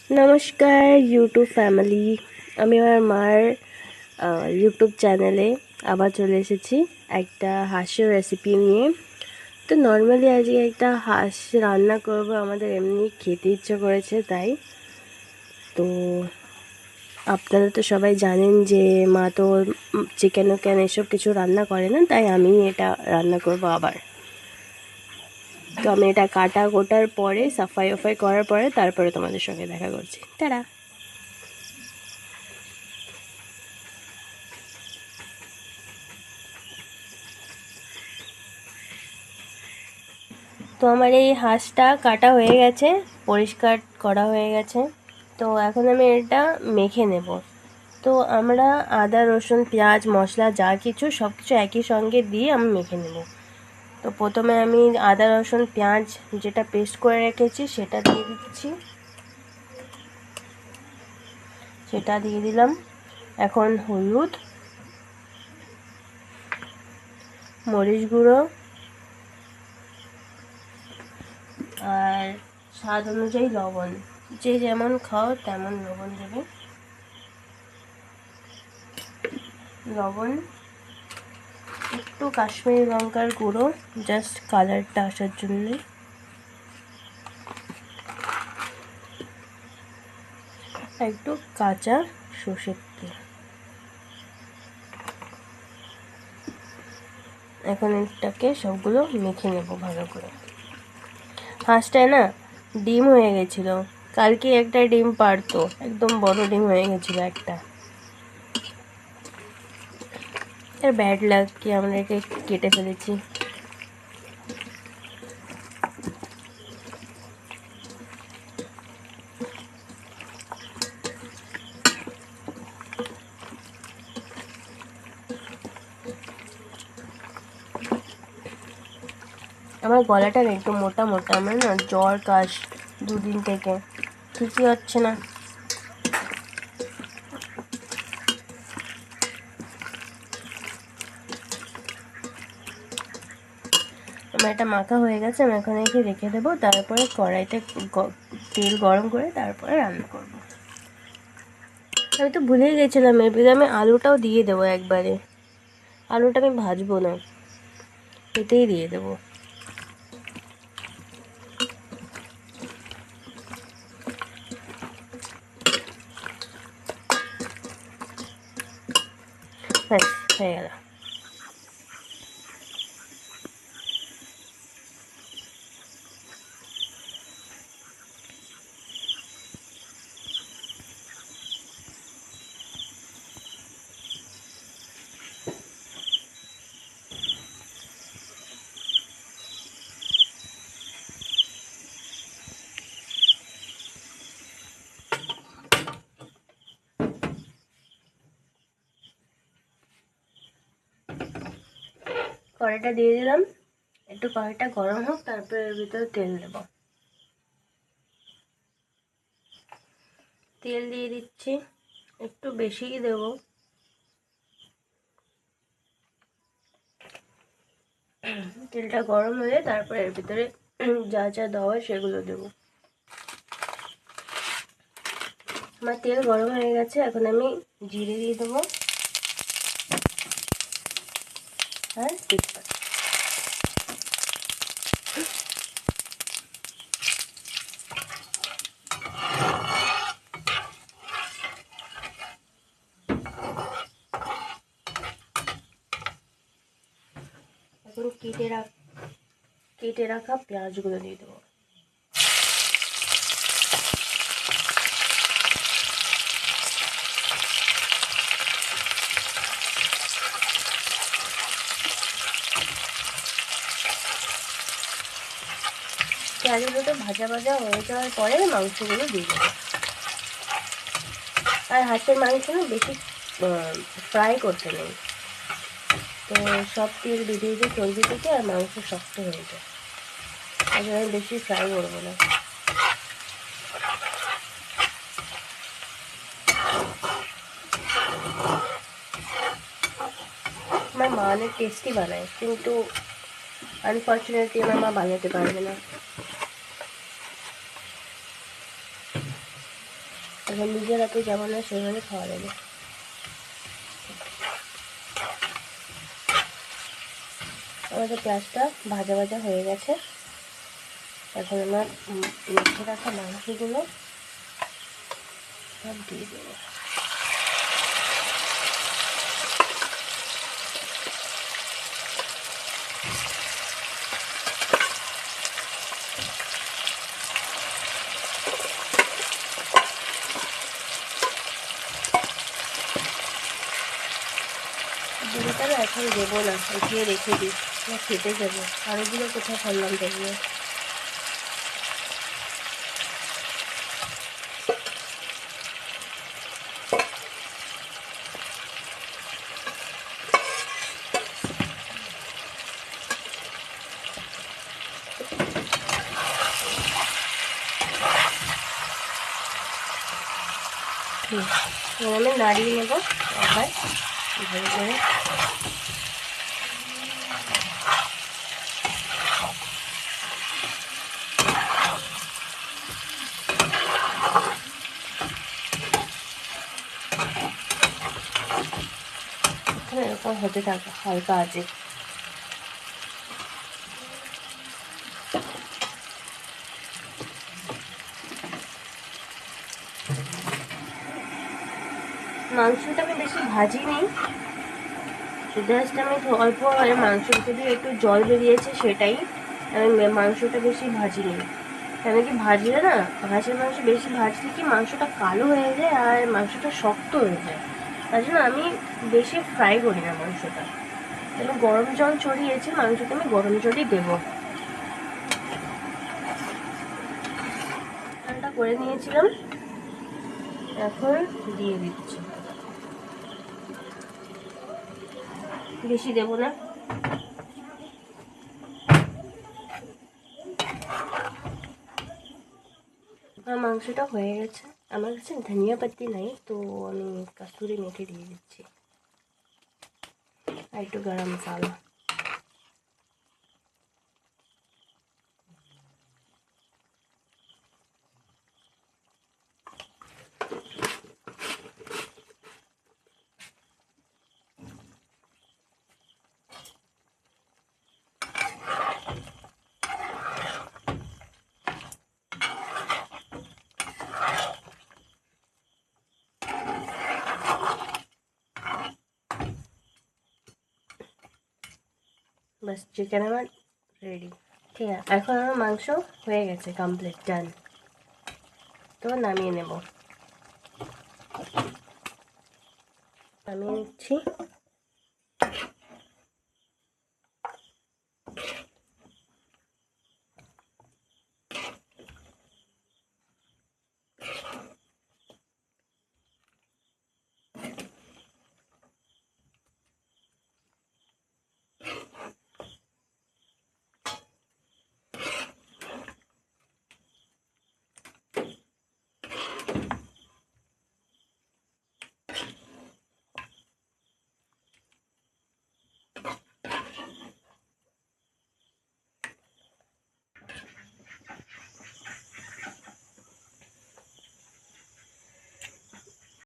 নমস্কার YouTube family. আমি আমার মার ইউটিউব চ্যানেলে আবার চলে এসেছি একটা হাঁসের রেসিপি নিয়ে। তো নর্মালি আজকে একটা হাঁস রান্না করব, আমাদের এমনি খেতে ইচ্ছে করেছে তাই। তো আপনারা তো সবাই জানেন যে মা তো চিকেন উকেন এসব কিছু রান্না করে না, তাই আমি এটা রান্না করব আবার। তো আমি এটা কাটা কোটার পরে সাফাই ওফাই করার পরে তারপরে তোমাদের সঙ্গে দেখা করছি। টাটা। তো আমার এই হাঁসটা কাটা হয়ে গেছে, পরিষ্কার করা হয়ে গেছে। তো এখন আমি এটা মেখে নেব। তো আমরা আদা রসুন পেঁয়াজ মশলা যা কিছু সব কিছু একই সঙ্গে দিয়ে আমি মেখে নেব। তো প্রথমে আমি আদা রসুন পেঁয়াজ যেটা পেস্ট করে রেখেছি সেটা দিয়ে দিচ্ছি, সেটা দিয়ে দিলাম। এখন হলুদ, মরিচ গুঁড়ো আর স্বাদ অনুযায়ী লবণ, যে যেমন খাও তেমন লবণ দেবে। লবণ, একটু কাশ্মীরি লঙ্কার গুঁড়ো জাস্ট কালারটা আসার জন্যে, একটু কাঁচা সর্ষের তেল। এখন এটাকে সবগুলো মেখে নেব ভালো করে। হাঁসটায় না ডিম হয়ে গেছিলো, কালকে একটা ডিম পারতো, একদম বড় ডিম হয়ে গেছিলো একটা। আর ব্যাড লাক কি আমরা একে কেটে ফেলেছি। আমার গলাটা না একটু মোটা মোটা, আমার না জ্বর কাশ দুদিন থেকে, ঠিকই হচ্ছে না। আমার এটা মাখা হয়ে গেছে, আমি এখন একে রেখে দেবো, তারপরে কড়াইতে তেল গরম করে তারপরে রান্না করব। আমি তো ভুলেই গেছিলাম, এরপরে আমি আলুটাও দিয়ে দেবো একবারে। আলুটা আমি ভাজবো না, এতেই দিয়ে দেবো। ব্যাস হয়ে গেল। কড়াইটা দিয়ে দিলাম, একটু কড়াইটা গরম হোক, তারপরে এর ভিতরে তেল দেব। তেল দিয়ে দিচ্ছি, একটু বেশিই দেব। তেলটা গরম হলে তারপরে এর ভিতরে যা যা দেওয়া হয় সেগুলো দেব। আমার তেল গরম হয়ে গেছে, এখন আমি জিরে দিয়ে দেবো আর তেজপাতা। এখন কেটে রাখা পেঁয়াজগুলো দিয়ে দেবো। পেঁয়াজগুলো ভাজা ভাজা হয়ে যাওয়ার পরে মাংসগুলো দিয়ে দেবো। আর হাঁসের মাংস না বেশি ফ্রাই করতে নেই, তো সব তেল বেরিয়ে যায় চর্বি থেকে, আর মাংস শক্ত হয়ে যায়, আর আমি বেশি ফ্রাই করবো না। আমার মা অনেক টেস্টি বানায়, কিন্তু আনফর্চুনেটলি আমার মা বানাতে পারবে না। এবার নিজের হাতে যেমন হয় সেভাবে খাওয়া যাবে। আমাদের পেঁয়াজটা ভাজা ভাজা হয়ে গেছে। এখন আমার মেখে রাখা মাংসগুলো সব দিয়ে দেবো। দুটোটা না এখন দেবো না, উঠিয়ে রেখে দিই, খেতে যাবো। আরোগুলো কোথায় ফেললাম দেখবো। আমি নাড়িয়ে নেবো আবার ভালো করে। এরকম হতে থাকবে হালকা আছে। মাংসটা আমি বেশি ভাজিনি, জাস্ট আমি অল্প মাংসের থেকে একটু জল বেরিয়েছে সেটাই। আমি মাংসটা বেশি ভাজিনি, কেন কি ভাজলে না, হাঁসের মাংস বেশি ভাজলে কি মাংসটা কালো হয়ে যায় আর মাংসটা শক্ত হয়ে যায়। তার জন্য আমি বেশি ফ্রাই করি না মাংসটা। আমি গরম জল ছড়িয়েছি, মাংসতে আমি গরম জলই দেবো। রান্নাটা করে নিয়েছিলাম, এখন দিয়ে দিচ্ছি। বেশি দেবো না। আমার মাংসটা হয়ে গেছে। আমার কাছে ধনিয়া পাতি নাই, তো আমি কসুরি মেথি দিয়ে দিচ্ছি আর একটু গরম মশলা। বাস চিকেন আমার রেডি। ঠিক আছে, এখন আমার মাংস হয়ে গেছে, কমপ্লিট, ডান। তো নামিয়ে নেব, নামিয়ে নিচ্ছি।